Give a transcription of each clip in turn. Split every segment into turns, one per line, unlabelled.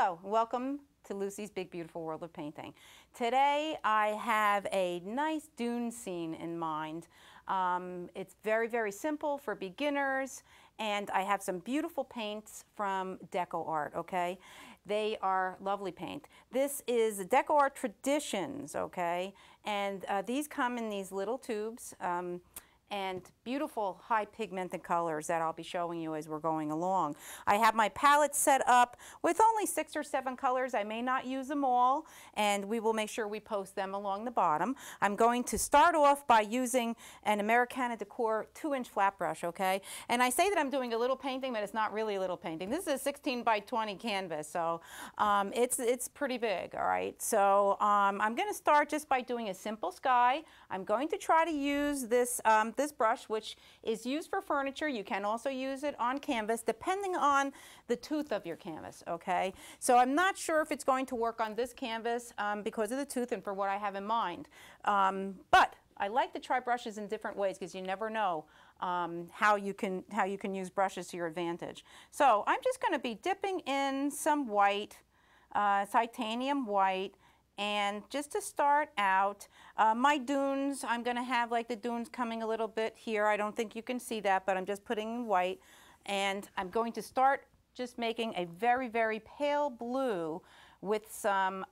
Hello, welcome to Lucy's Big Beautiful World of Painting. Today I have a nice dune scene in mind. It's very, very simple for beginners, and I have some beautiful paints from Deco Art, okay? They are lovely paint. This is Deco Art Traditions, okay? And these come in these little tubes. And beautiful high pigmented colors that I'll be showing you as we're going along. I have my palette set up with only 6 or 7 colors. I may not use them all, and we will make sure we post them along the bottom. I'm going to start off by using an Americana Decor 2-inch flat brush, okay? And I say that I'm doing a little painting, but it's not really a little painting. This is a 16 by 20 canvas, so it's pretty big, all right? So I'm going to start just by doing a simple sky. I'm going to try to use this this brush, which is used for furniture. You can also use it on canvas depending on the tooth of your canvas, okay? So I'm not sure if it's going to work on this canvas because of the tooth and for what I have in mind. But I like to try brushes in different ways because you never know how you can use brushes to your advantage. So I'm just going to be dipping in some white, titanium white. And just to start out, my dunes, I'm going to have like the dunes coming a little bit here. I don't think you can see that, but I'm just putting in white. And I'm going to start just making a very, very pale blue with some,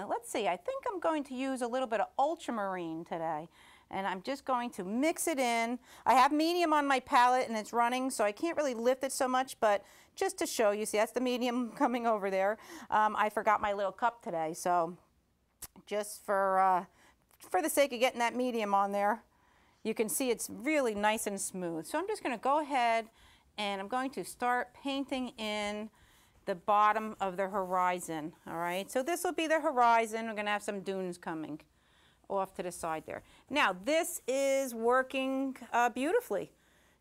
let's see, I think I'm going to use a little bit of ultramarine today. And I'm just going to mix it in. I have medium on my palette and it's running, so I can't really lift it so much, but just to show you, see that's the medium coming over there. I forgot my little cup today, so just for the sake of getting that medium on there, you can see it's really nice and smooth. So I'm just going to go ahead and I'm going to start painting in the bottom of the horizon, all right? So this will be the horizon. We're going to have some dunes coming off to the side there. Now this is working beautifully.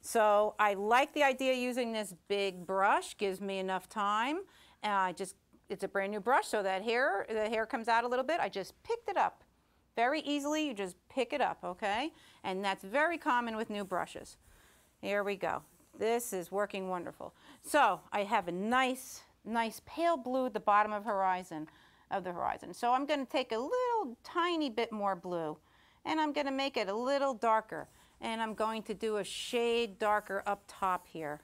So I like the idea of using this big brush, gives me enough time. It's a brand new brush, so that the hair comes out a little bit. I just picked it up very easily. You just pick it up, okay? And that's very common with new brushes. Here we go. This is working wonderful. So I have a nice pale blue at the bottom of the horizon. So I'm going to take a little tiny bit more blue and I'm going to make it a little darker, and I'm going to do a shade darker up top here.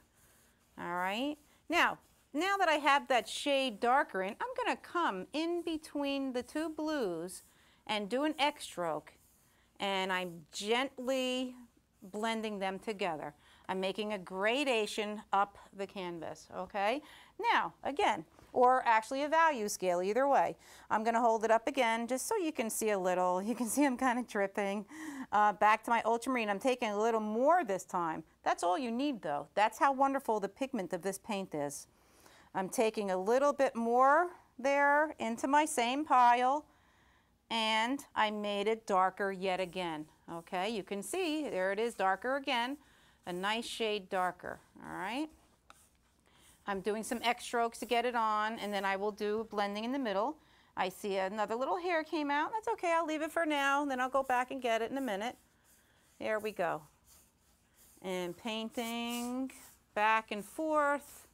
All right, now that I have that shade darker in, I'm going to come in between the two blues and do an X stroke, and I'm gently blending them together. I'm making a gradation up the canvas, okay? Now, again, or actually a value scale, either way. I'm going to hold it up again just so you can see a little. You can see I'm kind of dripping. Back to my ultramarine. I'm taking a little more this time. That's all you need, though. That's how wonderful the pigment of this paint is. I'm taking a little bit more there into my same pile, and I made it darker yet again. Okay, you can see, there it is, darker again. A nice shade darker, all right? I'm doing some X strokes to get it on, and then I will do blending in the middle. I see another little hair came out. That's okay, I'll leave it for now, then I'll go back and get it in a minute. There we go. And painting back and forth.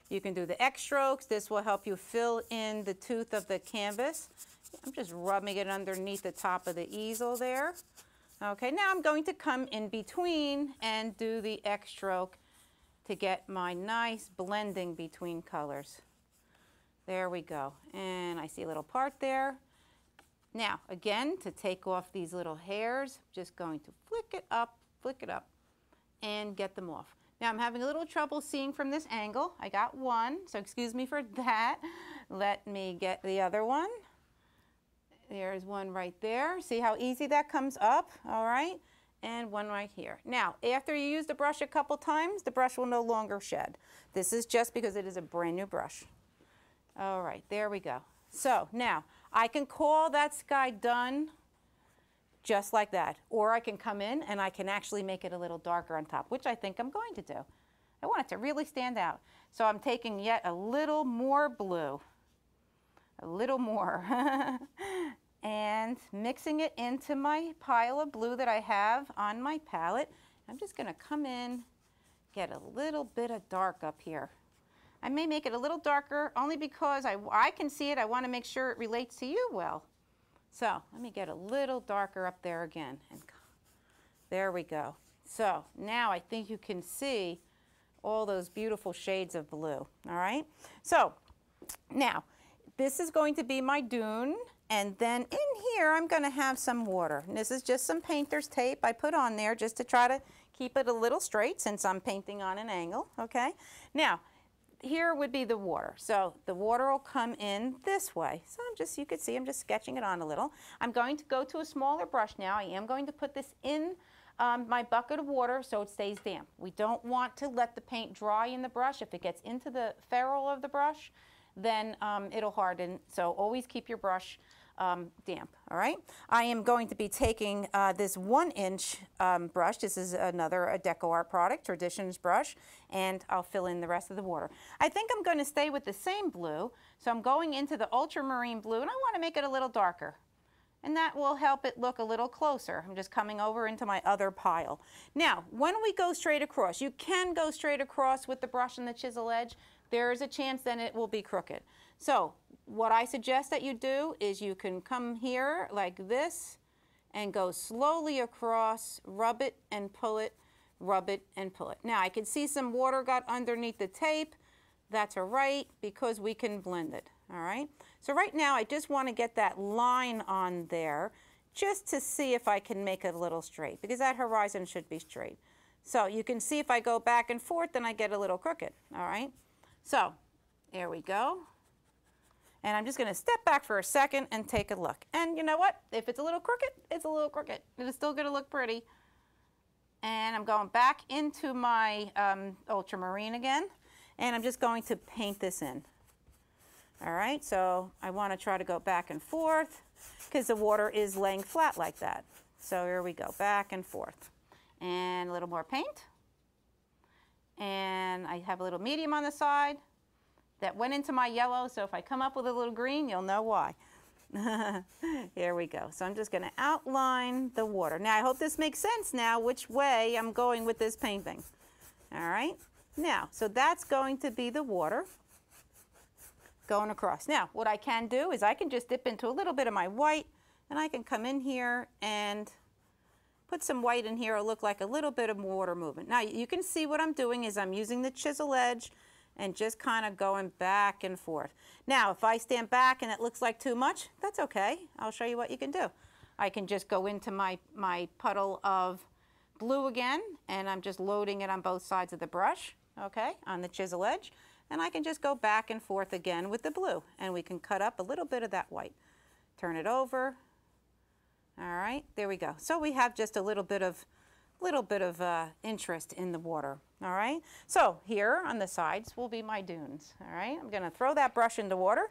You can do the X strokes. This will help you fill in the tooth of the canvas. I'm just rubbing it underneath the top of the easel there. Okay, now I'm going to come in between and do the X stroke to get my nice blending between colors. There we go. And I see a little part there. Now, again, to take off these little hairs, I'm just going to flick it up, and get them off. Now, I'm having a little trouble seeing from this angle. I got one, so excuse me for that. Let me get the other one. There's one right there. See how easy that comes up, all right? And one right here. Now, after you use the brush a couple times, the brush will no longer shed. This is just because it is a brand new brush. All right, there we go. So now, I can call that sky done just like that. Or I can come in and I can actually make it a little darker on top, which I think I'm going to do. I want it to really stand out. So I'm taking yet a little more blue. A little more. And mixing it into my pile of blue that I have on my palette. I'm just going to come in, get a little bit of dark up here. I may make it a little darker only because I can see it. I want to make sure it relates to you well. So let me get a little darker up there again. And there we go. So now I think you can see all those beautiful shades of blue. All right. So now this is going to be my dune. And then in here, I'm going to have some water. And this is just some painter's tape I put on there just to try to keep it a little straight since I'm painting on an angle, okay? Now, here would be the water. So the water will come in this way. So you can see I'm just sketching it on a little. I'm going to go to a smaller brush now. I am going to put this in my bucket of water so it stays damp. We don't want to let the paint dry in the brush. If it gets into the ferrule of the brush, then it'll harden. So always keep your brush damp, all right? I am going to be taking this 1-inch brush. This is a Deco Art product, Traditions brush, and I'll fill in the rest of the water. I think I'm going to stay with the same blue, so I'm going into the ultramarine blue, and I want to make it a little darker. And that will help it look a little closer. I'm just coming over into my other pile. Now, when we go straight across, you can go straight across with the brush and the chisel edge. There is a chance then it will be crooked. So what I suggest that you do is you can come here like this and go slowly across, rub it and pull it, rub it and pull it. Now I can see some water got underneath the tape. That's all right because we can blend it, all right? So right now I just want to get that line on there just to see if I can make it a little straight because that horizon should be straight. So you can see if I go back and forth then I get a little crooked, all right? So there we go. And I'm just going to step back for a second and take a look. And you know what? If it's a little crooked, it's a little crooked. It's still going to look pretty. And I'm going back into my ultramarine again. And I'm just going to paint this in. All right, so I want to try to go back and forth because the water is laying flat like that. So here we go, back and forth. And a little more paint. And I have a little medium on the side. That went into my yellow, so if I come up with a little green, you'll know why. Here we go. So I'm just going to outline the water. Now, I hope this makes sense now which way I'm going with this painting. All right. Now, so that's going to be the water going across. Now, what I can do is I can just dip into a little bit of my white, and I can come in here and put some white in here. It'll look like a little bit of water movement. Now, you can see what I'm doing is I'm using the chisel edge and just kind of going back and forth. Now, if I stand back and it looks like too much, that's okay. I'll show you what you can do. I can just go into my puddle of blue again, and I'm just loading it on both sides of the brush, okay, on the chisel edge. And I can just go back and forth again with the blue, and we can cut up a little bit of that white. Turn it over. All right, there we go. So we have just a little bit of interest in the water. All right, so here on the sides will be my dunes. All right, I'm going to throw that brush into water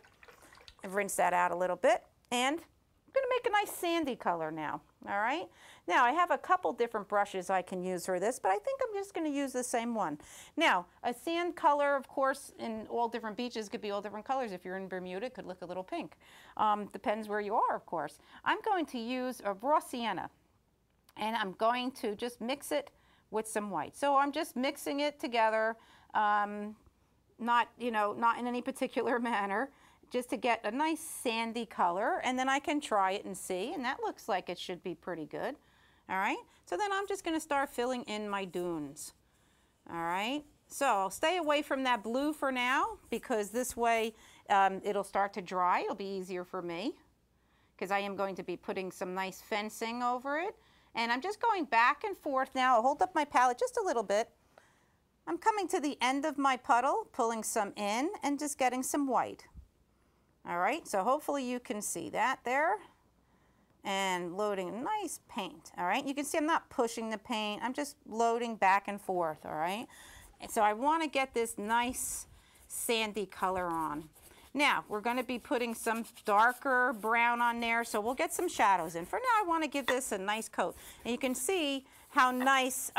and rinse that out a little bit, and I'm going to make a nice sandy color now. All right, now I have a couple different brushes I can use for this, but I think I'm just going to use the same one. Now, a sand color, of course, in all different beaches could be all different colors. If you're in Bermuda, it could look a little pink. Depends where you are, of course. I'm going to use a raw sienna. And I'm going to just mix it with some white. So I'm just mixing it together, not in any particular manner, just to get a nice sandy color. And then I can try it and see, and that looks like it should be pretty good. All right, so then I'm just going to start filling in my dunes. All right, so I'll stay away from that blue for now because this way it'll start to dry. It'll be easier for me because I am going to be putting some nice fencing over it. And I'm just going back and forth now. I'll hold up my palette just a little bit. I'm coming to the end of my puddle, pulling some in and just getting some white. All right, so hopefully you can see that there. And loading a nice paint, all right? You can see I'm not pushing the paint. I'm just loading back and forth, all right? And so I want to get this nice sandy color on. Now, we're going to be putting some darker brown on there, so we'll get some shadows in. For now, I want to give this a nice coat. And you can see how nice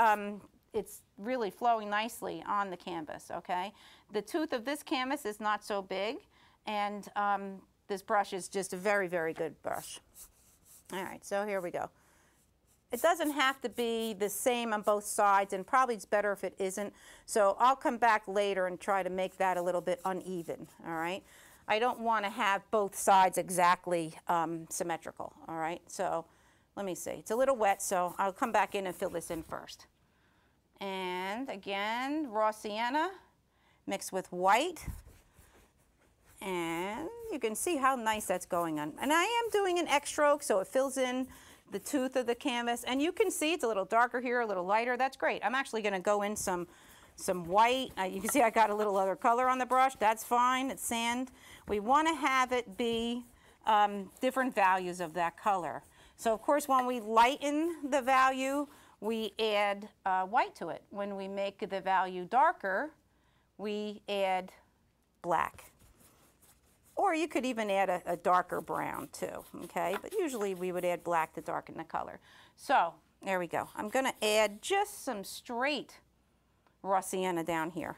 it's really flowing nicely on the canvas, okay? The tooth of this canvas is not so big, and this brush is just a very, very good brush. All right, so here we go. it doesn't have to be the same on both sides, and probably it's better if it isn't. So I'll come back later and try to make that a little bit uneven, all right? I don't want to have both sides exactly symmetrical, all right? So let me see. It's a little wet, so I'll come back in and fill this in first. And again, raw sienna mixed with white. And you can see how nice that's going on. And I am doing an X stroke, so it fills in the tooth of the canvas. And you can see it's a little darker here, a little lighter. That's great. I'm actually going to go in some white. You can see I got a little other color on the brush. That's fine. It's sand. We want to have it be different values of that color. So, of course, when we lighten the value, we add white to it. When we make the value darker, we add black. Or you could even add a darker brown too, okay? But usually we would add black to darken the color. So there we go. I'm going to add just some straight raw sienna down here.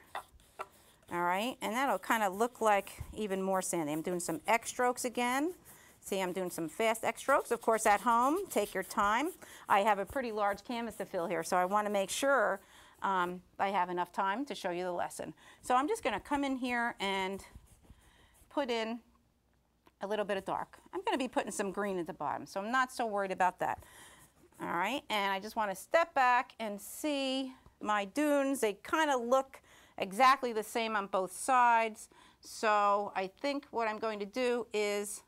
All right, and that'll kind of look like even more sandy. I'm doing some X strokes again. See, I'm doing some fast X strokes. Of course, at home, take your time. I have a pretty large canvas to fill here, so I want to make sure I have enough time to show you the lesson. So I'm just going to come in here and put in a little bit of dark. I'm going to be putting some green at the bottom, so I'm not so worried about that. All right, and I just want to step back and see my dunes. They kind of look exactly the same on both sides. So I think what I'm going to do is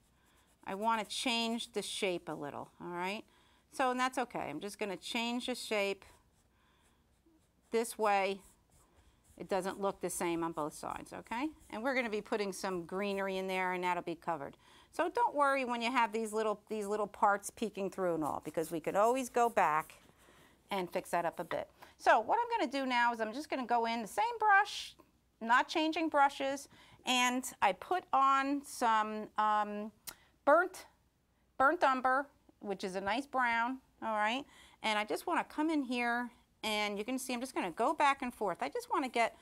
I want to change the shape a little, all right? So, and that's okay. I'm just going to change the shape this way. It doesn't look the same on both sides, okay? And we're going to be putting some greenery in there, and that'll be covered. So don't worry when you have these little parts peeking through and all, because we could always go back and fix that up a bit. So what I'm going to do now is I'm just going to go in the same brush, not changing brushes, and I put on some burnt umber, which is a nice brown, all right? And I just want to come in here, and you can see I'm just going to go back and forth. I just want to get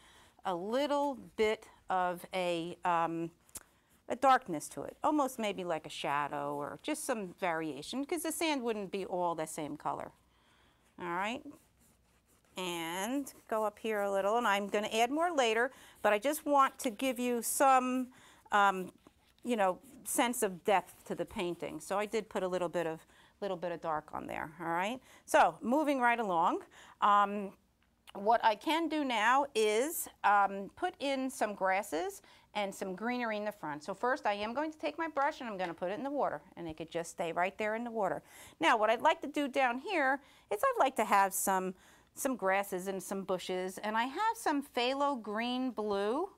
a little bit of a darkness to it, almost maybe like a shadow or just some variation, because the sand wouldn't be all the same color. All right, and go up here a little, and I'm going to add more later, but I just want to give you some, you know, sense of depth to the painting. So I did put a little bit of dark on there. All right, so moving right along. What I can do now is put in some grasses and some greenery in the front. So first I am going to take my brush and I'm going to put it in the water, and it could just stay right there in the water. Now what I'd like to do down here is I'd like to have some grasses and some bushes, and I have some phthalo green blue,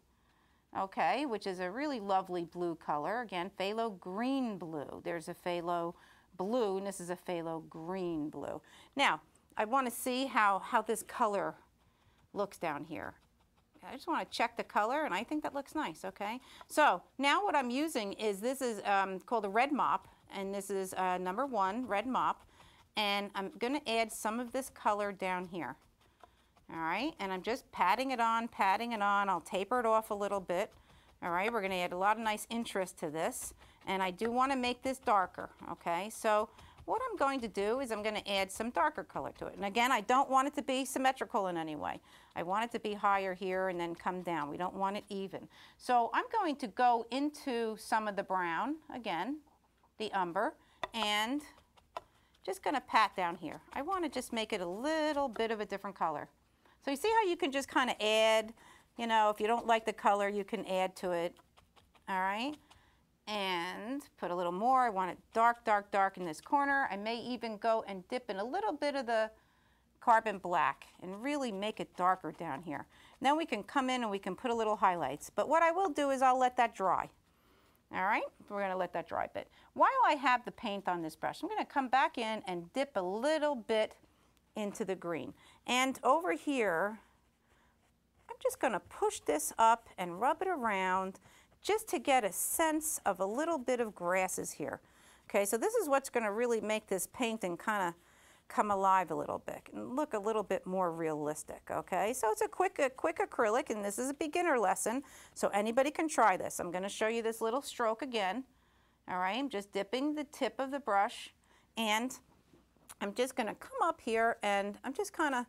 okay, which is a really lovely blue color. Again, phthalo green blue. There's a phthalo blue, and this is a phthalo green blue. Now I want to see how this color looks down here. I just want to check the color, and I think that looks nice, okay? So now what I'm using is, this is called a red mop, and this is number 1 red mop, and I'm going to add some of this color down here. All right, and I'm just patting it on. I'll taper it off a little bit. All right, we're going to add a lot of nice interest to this, and I do want to make this darker, okay? So what I'm going to do is I'm going to add some darker color to it. And again, I don't want it to be symmetrical in any way. I want it to be higher here and then come down. We don't want it even. So I'm going to go into some of the brown, again, the umber, and just going to pat down here. I want to just make it a little bit of a different color. So you see how you can just kind of add, you know, if you don't like the color, you can add to it, all right? And put a little more. I want it dark, dark, dark in this corner. I may even go and dip in a little bit of the carbon black and really make it darker down here. Then we can come in and we can put a little highlights. But what I will do is I'll let that dry. All right, we're going to let that dry a bit. While I have the paint on this brush, I'm going to come back in and dip a little bit into the green. And over here, I'm just going to push this up and rub it around, just to get a sense of a little bit of grasses here. Okay, so this is what's going to really make this painting kind of come alive a little bit and look a little bit more realistic, okay? So it's a quick acrylic, and this is a beginner lesson, so anybody can try this. I'm going to show you this little stroke again. All right, I'm just dipping the tip of the brush, and I'm just going to come up here and I'm just kind of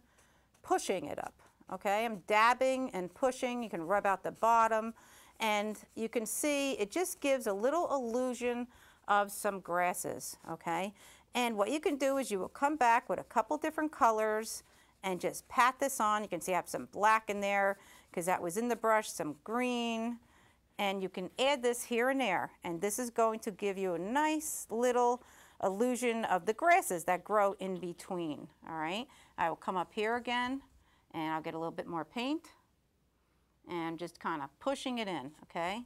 pushing it up, okay? I'm dabbing and pushing. You can rub out the bottom, and you can see it just gives a little illusion of some grasses, okay? And what you can do is you will come back with a couple different colors and just pat this on. You can see I have some black in there because that was in the brush, some green, and you can add this here and there, and this is going to give you a nice little illusion of the grasses that grow in between, all right? I will come up here again, and I'll get a little bit more paint, and just kind of pushing it in, okay?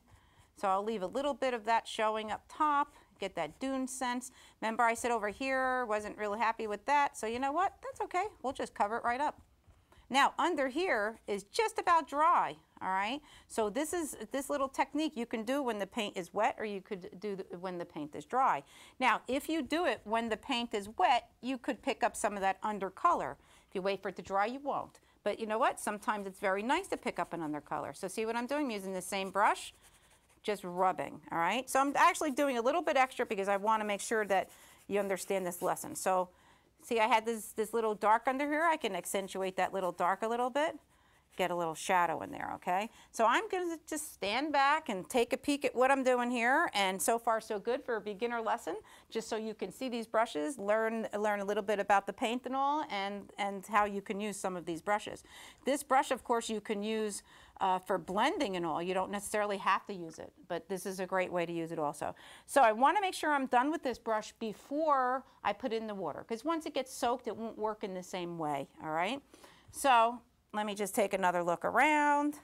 So I'll leave a little bit of that showing up top, get that dune sense. Remember I said over here, wasn't really happy with that, so you know what? That's okay, we'll just cover it right up. Now under here is just about dry, all right? So this is this little technique you can do when the paint is wet, or you could do when the paint is dry. Now if you do it when the paint is wet, you could pick up some of that undercolor. If you wait for it to dry, you won't. But you know what? Sometimes it's very nice to pick up an undercolor. So see what I'm doing? I'm using the same brush, just rubbing, all right? So I'm actually doing a little bit extra because I want to make sure that you understand this lesson. So see, I had this little dark under here. I can accentuate that little dark a little bit, get a little shadow in there, okay? So I'm going to just stand back and take a peek at what I'm doing here, and so far so good for a beginner lesson, just so you can see these brushes, learn a little bit about the paint and all, and how you can use some of these brushes. This brush, of course, you can use for blending and all. You don't necessarily have to use it, but this is a great way to use it also. So I want to make sure I'm done with this brush before I put in the water, because once it gets soaked, it won't work in the same way, all right? So let me just take another look around,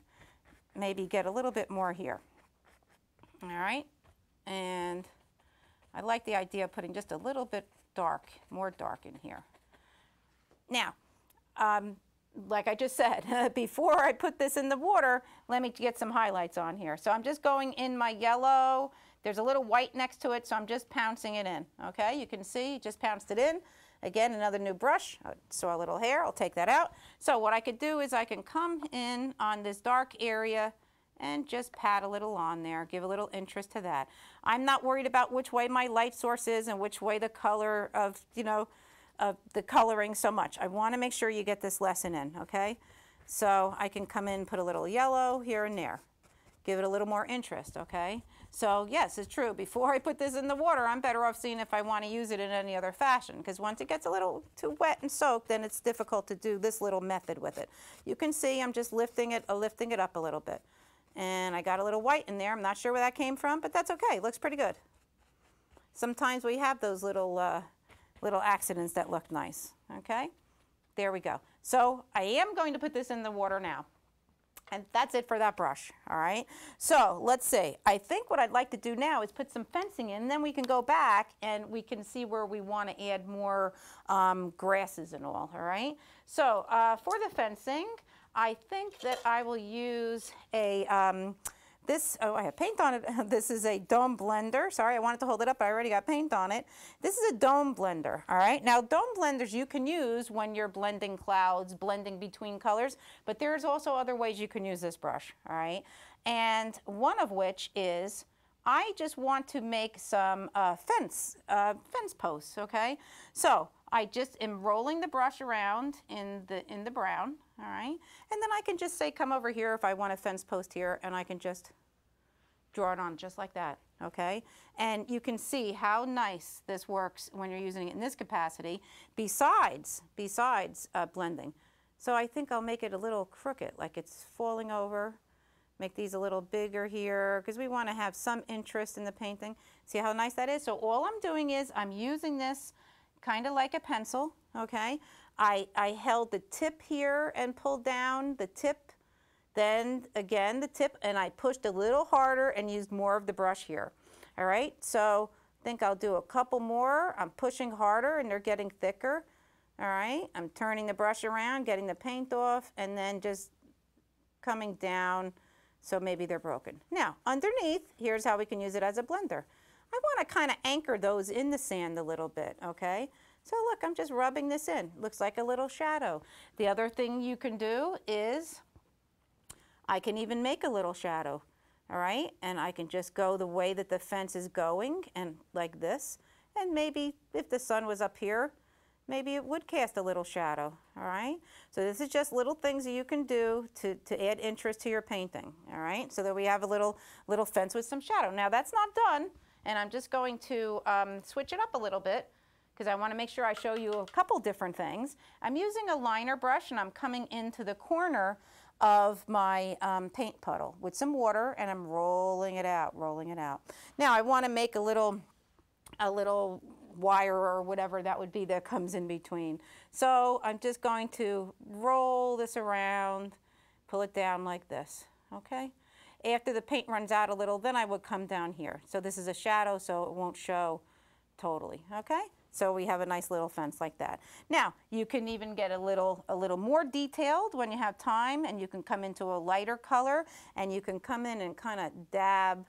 maybe get a little bit more here, all right? And I like the idea of putting just a little bit more dark in here. Now, like I just said, before I put this in the water, let me get some highlights on here. So I'm just going in my yellow. There's a little white next to it, so I'm just pouncing it in, okay? You can see, just pounced it in. Again, another new brush. I saw a little hair, I'll take that out. So what I could do is I can come in on this dark area and just pat a little on there, give a little interest to that. I'm not worried about which way my light source is and which way the color of, of the coloring so much. I want to make sure you get this lesson in, okay? So I can come in, put a little yellow here and there, give it a little more interest, okay? So yes, it's true. Before I put this in the water, I'm better off seeing if I want to use it in any other fashion, because once it gets a little too wet and soaked, then it's difficult to do this little method with it. You can see I'm just lifting it up a little bit. And I got a little white in there. I'm not sure where that came from, but that's okay. It looks pretty good. Sometimes we have those little accidents that look nice, okay? There we go. So I am going to put this in the water now. And that's it for that brush, all right? So let's see. I think what I'd like to do now is put some fencing in, and then we can go back and we can see where we want to add more grasses and all right? So for the fencing, I think that I will use a, I have paint on it. This is a dome blender. Sorry, I wanted to hold it up, but I already got paint on it. This is a dome blender, all right? Now, dome blenders you can use when you're blending clouds, blending between colors, but there's also other ways you can use this brush, all right? And one of which is I just want to make some fence posts, okay? So I just am rolling the brush around in the brown, all right? And then I can just say, come over here if I want a fence post here, and I can just draw it on just like that, okay? And you can see how nice this works when you're using it in this capacity, besides blending. So I think I'll make it a little crooked, like it's falling over. Make these a little bigger here, because we want to have some interest in the painting. See how nice that is? So all I'm doing is I'm using this kind of like a pencil, okay? I held the tip here and pulled down the tip, then again the tip, and I pushed a little harder and used more of the brush here. All right, so I think I'll do a couple more. I'm pushing harder and they're getting thicker. All right, I'm turning the brush around, getting the paint off, and then just coming down so maybe they're broken. Now, underneath, here's how we can use it as a blender. I want to kind of anchor those in the sand a little bit, okay? So look, I'm just rubbing this in. Looks like a little shadow. The other thing you can do is I can even make a little shadow, all right? And I can just go the way that the fence is going, and like this. And maybe if the sun was up here, maybe it would cast a little shadow, all right? So this is just little things that you can do to add interest to your painting, all right? So that we have a little fence with some shadow. Now that's not done, and I'm just going to switch it up a little bit because I want to make sure I show you a couple different things. I'm using a liner brush and I'm coming into the corner of my paint puddle with some water, and I'm rolling it out, rolling it out. Now I want to make a little wire or whatever that would be that comes in between. So I'm just going to roll this around, pull it down like this, okay? After the paint runs out a little, then I would come down here. So this is a shadow, so it won't show totally, okay? So we have a nice little fence like that. Now, you can even get a little more detailed when you have time, and you can come into a lighter color, and you can come in and kind of dab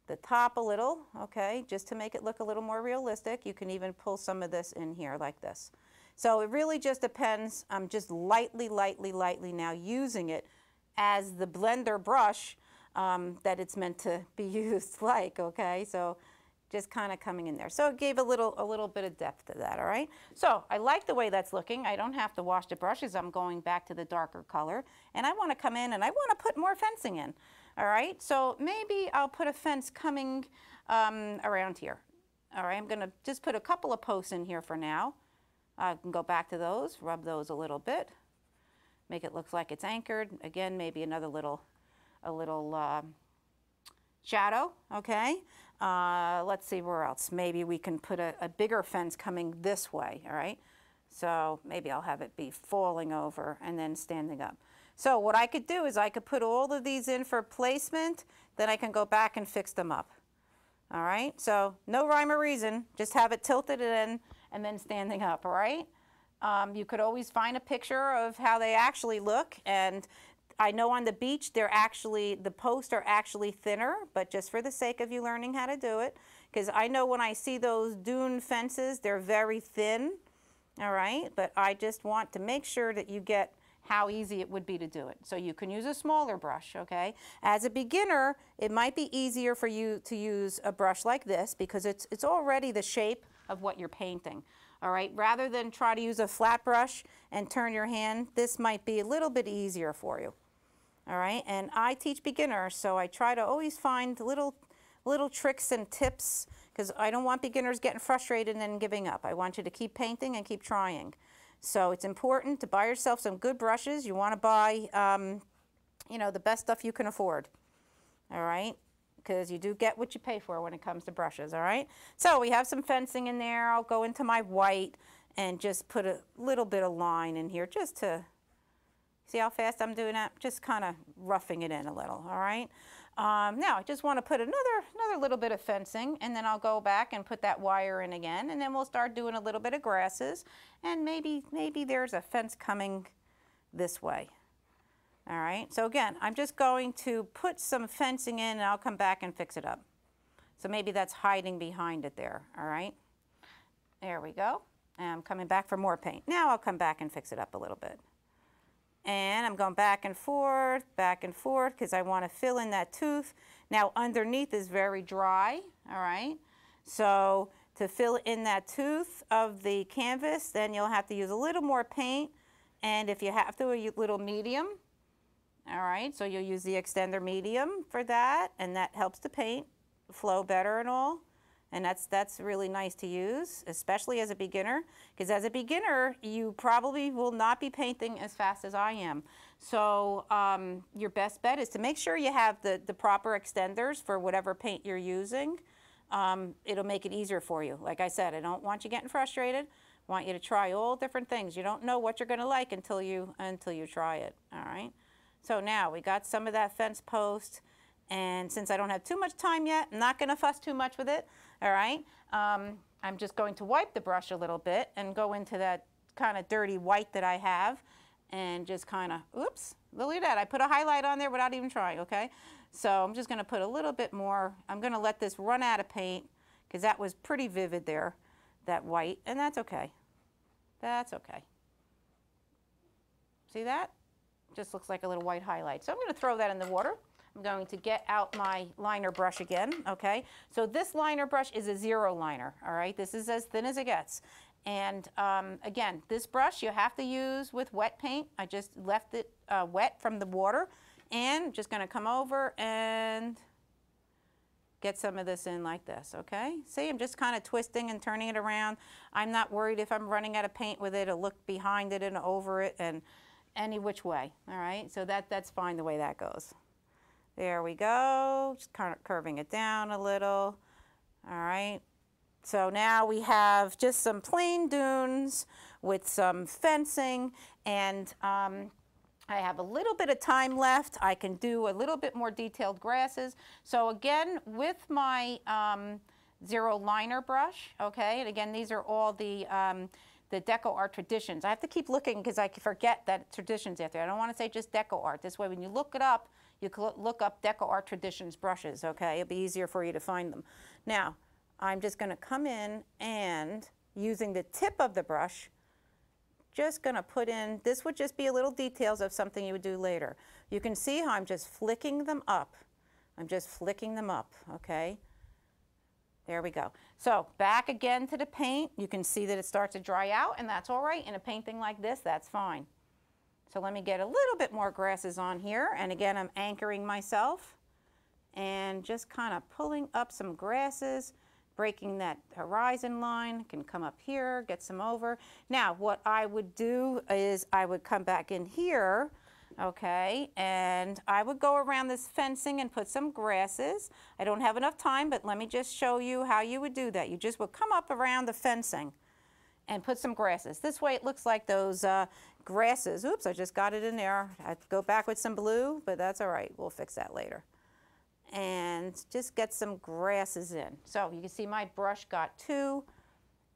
the top a little, okay, just to make it look a little more realistic. You can even pull some of this in here like this. So it really just depends. I'm just lightly now using it as the blender brush that it's meant to be used like, okay? So just kind of coming in there. So it gave a little bit of depth to that, all right? So I like the way that's looking. I don't have to wash the brushes. I'm going back to the darker color. And I want to come in and I want to put more fencing in, all right? So maybe I'll put a fence coming around here. All right, I'm going to just put a couple of posts in here for now. I can go back to those, rub those a little bit, make it look like it's anchored. Again, maybe a little shadow, okay? Let's see where else. Maybe we can put a bigger fence coming this way, all right? So maybe I'll have it be falling over and then standing up. So what I could do is I could put all of these in for placement, then I can go back and fix them up. All right, so no rhyme or reason, just have it tilted in and then standing up, all right? You could always find a picture of how they actually look, and I know on the beach the posts are actually thinner, but just for the sake of you learning how to do it, because I know when I see those dune fences, they're very thin, all right? But I just want to make sure that you get how easy it would be to do it. So you can use a smaller brush, okay? As a beginner, it might be easier for you to use a brush like this because it's already the shape of what you're painting, all right? Rather than try to use a flat brush and turn your hand, this might be a little bit easier for you, all right? And I teach beginners, so I try to always find little tricks and tips because I don't want beginners getting frustrated and then giving up. I want you to keep painting and keep trying. So it's important to buy yourself some good brushes. You want to buy, you know, the best stuff you can afford, all right? Because you do get what you pay for when it comes to brushes, all right? So we have some fencing in there. I'll go into my white and just put a little bit of line in here just to, see how fast I'm doing that? Just kind of roughing it in a little, all right? Now I just want to put another little bit of fencing, and then I'll go back and put that wire in again, and then we'll start doing a little bit of grasses, and maybe there's a fence coming this way. All right, so again, I'm just going to put some fencing in, and I'll come back and fix it up. So maybe that's hiding behind it there, all right? There we go. And I'm coming back for more paint. Now I'll come back and fix it up a little bit. And I'm going back and forth, because I want to fill in that tooth. Now underneath is very dry, all right? So to fill in that tooth of the canvas, then you'll have to use a little more paint. And if you have to, a little medium, all right? So you'll use the extender medium for that, and that helps the paint flow better and all. And that's really nice to use, especially as a beginner, because as a beginner, you probably will not be painting as fast as I am. So your best bet is to make sure you have the proper extenders for whatever paint you're using. It'll make it easier for you. Like I said, I don't want you getting frustrated. I want you to try all different things. You don't know what you're going to like until you try it, all right? So now we got some of that fence post. And since I don't have too much time yet, I'm not going to fuss too much with it, all right? I'm just going to wipe the brush a little bit and go into that kind of dirty white that I have and just kind of, oops, look at that. I put a highlight on there without even trying, okay? So I'm just going to put a little bit more. I'm going to let this run out of paint because that was pretty vivid there, that white, and that's okay. That's okay. See that? Just looks like a little white highlight. So I'm going to throw that in the water. I'm going to get out my liner brush again, okay? So this liner brush is a 0 liner, all right? This is as thin as it gets. And again, this brush you have to use with wet paint. I just left it wet from the water, and I'm just gonna come over and get some of this in like this, okay? See, I'm just kind of twisting and turning it around. I'm not worried if I'm running out of paint with it. I'll look behind it and over it and any which way, all right? So that's fine the way that goes. There we go, just kind of curving it down a little, all right? So now we have just some plain dunes with some fencing, and I have a little bit of time left. I can do a little bit more detailed grasses. So again, with my 0 liner brush, okay, and again, these are all the Deco Art Traditions. I have to keep looking because I forget that Traditions out there. I don't want to say just Deco Art. This way, when you look it up, you can look up Deco Art Traditions brushes, okay? It'll be easier for you to find them. Now, I'm just going to come in and, using the tip of the brush, just going to put in, this would just be a little details of something you would do later. You can see how I'm just flicking them up. I'm just flicking them up, okay? There we go. So back again to the paint. You can see that it starts to dry out, and that's all right. In a painting like this, that's fine. So let me get a little bit more grasses on here. And again, I'm anchoring myself and just kind of pulling up some grasses, breaking that horizon line. Can come up here, get some over. Now, what I would do is I would come back in here, okay, and I would go around this fencing and put some grasses. I don't have enough time, but let me just show you how you would do that. You just would come up around the fencing and put some grasses. This way it looks like those grasses. Oops, I just got it in there. I have to go back with some blue, but that's all right. We'll fix that later. And just get some grasses in. So you can see my brush got too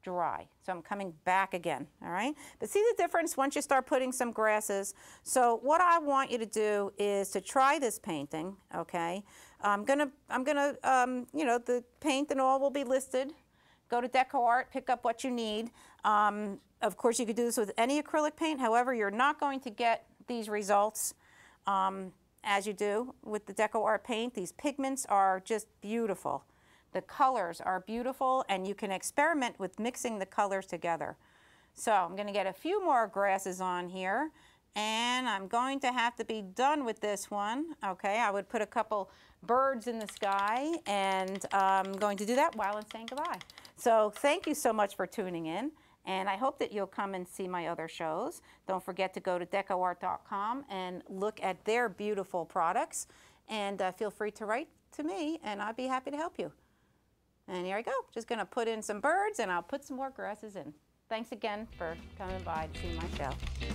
dry. So I'm coming back again, all right? But see the difference once you start putting some grasses? So what I want you to do is to try this painting, okay? I'm gonna you know, the paint and all will be listed. Go to Deco Art, pick up what you need. Of course, you could do this with any acrylic paint. However, you're not going to get these results as you do with the Deco Art paint. These pigments are just beautiful. The colors are beautiful, and you can experiment with mixing the colors together. So I'm going to get a few more grasses on here, and I'm going to have to be done with this one. Okay, I would put a couple birds in the sky, and I'm going to do that while I'm saying goodbye. So thank you so much for tuning in. And I hope that you'll come and see my other shows. Don't forget to go to decoart.com and look at their beautiful products. And feel free to write to me, and I'll be happy to help you. And here I go. Just going to put in some birds, and I'll put some more grasses in. Thanks again for coming by to see my show.